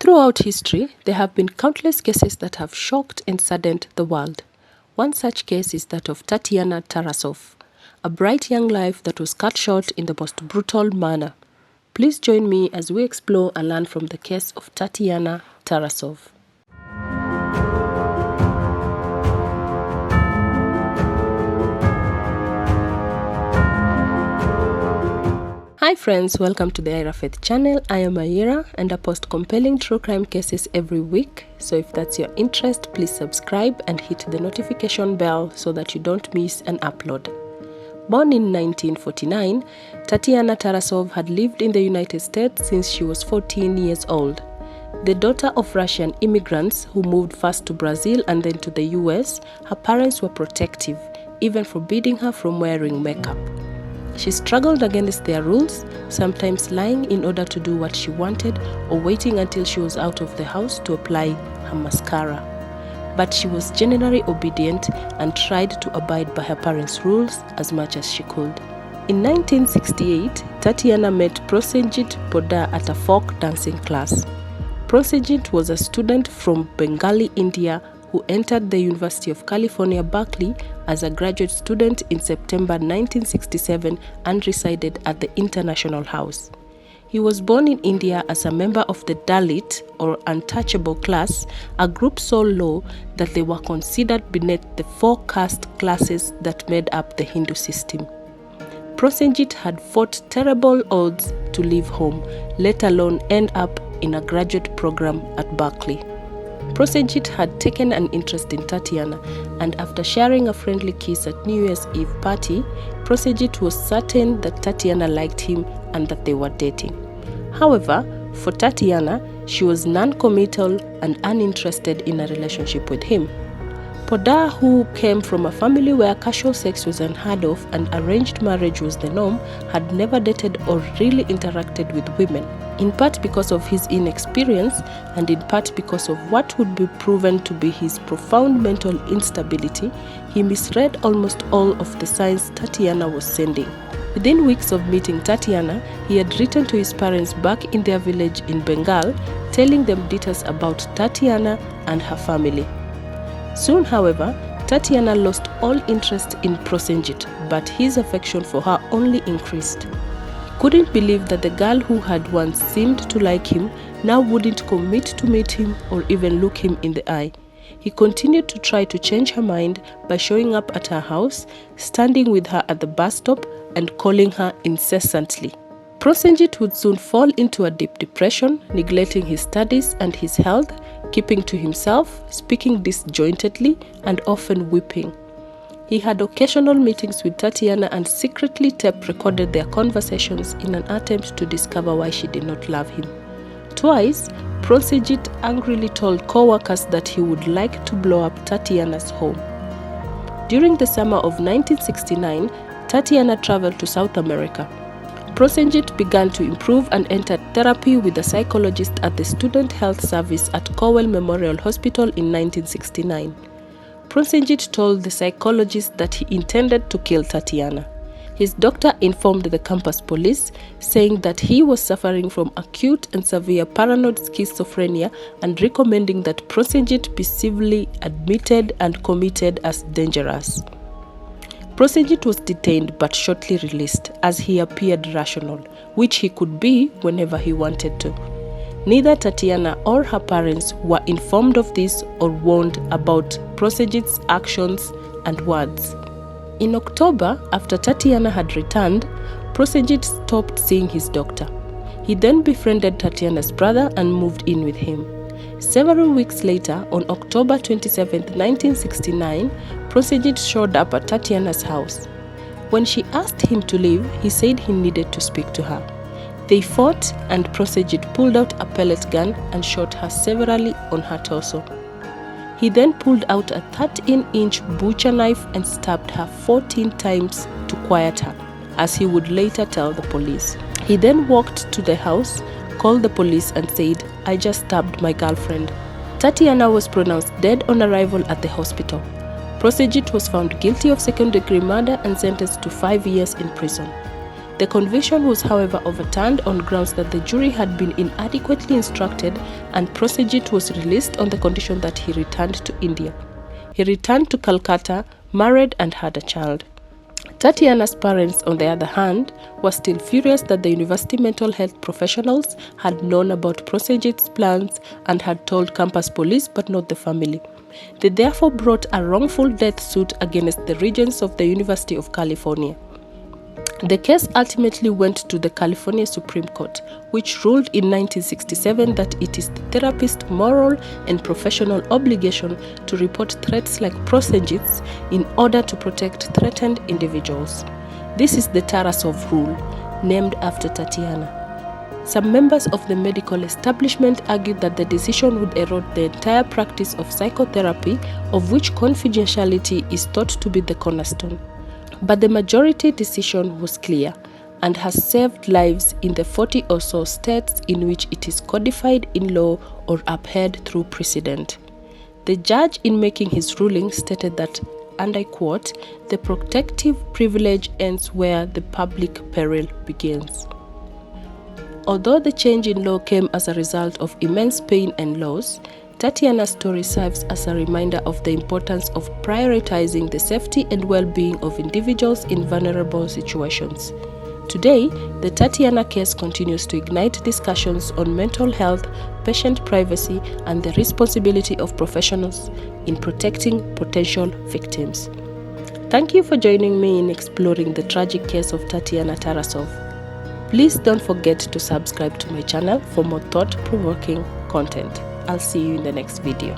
Throughout history, there have been countless cases that have shocked and saddened the world. One such case is that of Tatiana Tarasoff, a bright young life that was cut short in the most brutal manner. Please join me as we explore and learn from the case of Tatiana Tarasoff. Hi friends, welcome to the Ira Faith channel. I am Ira and I post compelling true crime cases every week. So if that's your interest, please subscribe and hit the notification bell so that you don't miss an upload. Born in 1949, Tatiana Tarasoff had lived in the United States since she was 14 years old. The daughter of Russian immigrants who moved first to Brazil and then to the US, her parents were protective, even forbidding her from wearing makeup. She struggled against their rules, sometimes lying in order to do what she wanted or waiting until she was out of the house to apply her mascara. But she was generally obedient and tried to abide by her parents' rules as much as she could. In 1968, Tatiana met Prosenjit Poddar at a folk dancing class. Prosenjit was a student from Bengali, India, who entered the University of California, Berkeley as a graduate student in September 1967 and resided at the International House. He was born in India as a member of the Dalit or untouchable class, a group so low that they were considered beneath the four caste classes that made up the Hindu system. Prosenjit had fought terrible odds to leave home, let alone end up in a graduate program at Berkeley. Prosenjit had taken an interest in Tatiana, and after sharing a friendly kiss at New Year's Eve party, Prosenjit was certain that Tatiana liked him and that they were dating. However, for Tatiana, she was non-committal and uninterested in a relationship with him. Poddar, who came from a family where casual sex was unheard of and arranged marriage was the norm, had never dated or really interacted with women, in part because of his inexperience and in part because of what would be proven to be his profound mental instability. He misread almost all of the signs Tatiana was sending. Within weeks of meeting Tatiana, he had written to his parents back in their village in Bengal, telling them details about Tatiana and her family. Soon, however, Tatiana lost all interest in Prosenjit, but his affection for her only increased. He couldn't believe that the girl who had once seemed to like him now wouldn't commit to meet him or even look him in the eye. He continued to try to change her mind by showing up at her house, standing with her at the bus stop, and calling her incessantly. Prosenjit would soon fall into a deep depression, neglecting his studies and his health, keeping to himself, speaking disjointedly, and often weeping. He had occasional meetings with Tatiana and secretly tape-recorded their conversations in an attempt to discover why she did not love him. Twice, Prosenjit angrily told co-workers that he would like to blow up Tatiana's home. During the summer of 1969, Tatiana traveled to South America. Prosenjit began to improve and entered therapy with a psychologist at the Student Health Service at Cowell Memorial Hospital in 1969. Prosenjit told the psychologist that he intended to kill Tatiana. His doctor informed the campus police, saying that he was suffering from acute and severe paranoid schizophrenia and recommending that Prosenjit be severely admitted and committed as dangerous. Prosenjit was detained but shortly released as he appeared rational, which he could be whenever he wanted to. Neither Tatiana or her parents were informed of this or warned about Prosenjit's actions and words. In October, after Tatiana had returned, Prosenjit stopped seeing his doctor. He then befriended Tatiana's brother and moved in with him. Several weeks later, on October 27, 1969, Prosenjit showed up at Tatiana's house. When she asked him to leave, he said he needed to speak to her. They fought and Prosenjit pulled out a pellet gun and shot her severely on her torso. He then pulled out a 13-inch butcher knife and stabbed her 14 times to quiet her, as he would later tell the police. He then walked to the house, called the police and said, "I just stabbed my girlfriend." Tatiana was pronounced dead on arrival at the hospital. Prosenjit was found guilty of second-degree murder and sentenced to 5 years in prison. The conviction was, however, overturned on grounds that the jury had been inadequately instructed, and Prosenjit was released on the condition that he returned to India. He returned to Calcutta, married and had a child. Tatiana's parents, on the other hand, were still furious that the university mental health professionals had known about Prosenjit's plans and had told campus police but not the family. They therefore brought a wrongful death suit against the regents of the University of California. The case ultimately went to the California Supreme Court, which ruled in 1967 that it is the therapist's moral and professional obligation to report threats like Prosenjit's in order to protect threatened individuals. This is the Tarosoff rule, named after Tatiana. Some members of the medical establishment argued that the decision would erode the entire practice of psychotherapy, of which confidentiality is thought to be the cornerstone. But the majority decision was clear and has saved lives in the 40 or so states in which it is codified in law or upheld through precedent. The judge, in making his ruling, stated that, and I quote, "The protective privilege ends where the public peril begins." Although the change in law came as a result of immense pain and loss, Tatiana's story serves as a reminder of the importance of prioritizing the safety and well-being of individuals in vulnerable situations. Today, the Tatiana case continues to ignite discussions on mental health, patient privacy, and the responsibility of professionals in protecting potential victims. Thank you for joining me in exploring the tragic case of Tatiana Tarasoff. Please don't forget to subscribe to my channel for more thought-provoking content. I'll see you in the next video.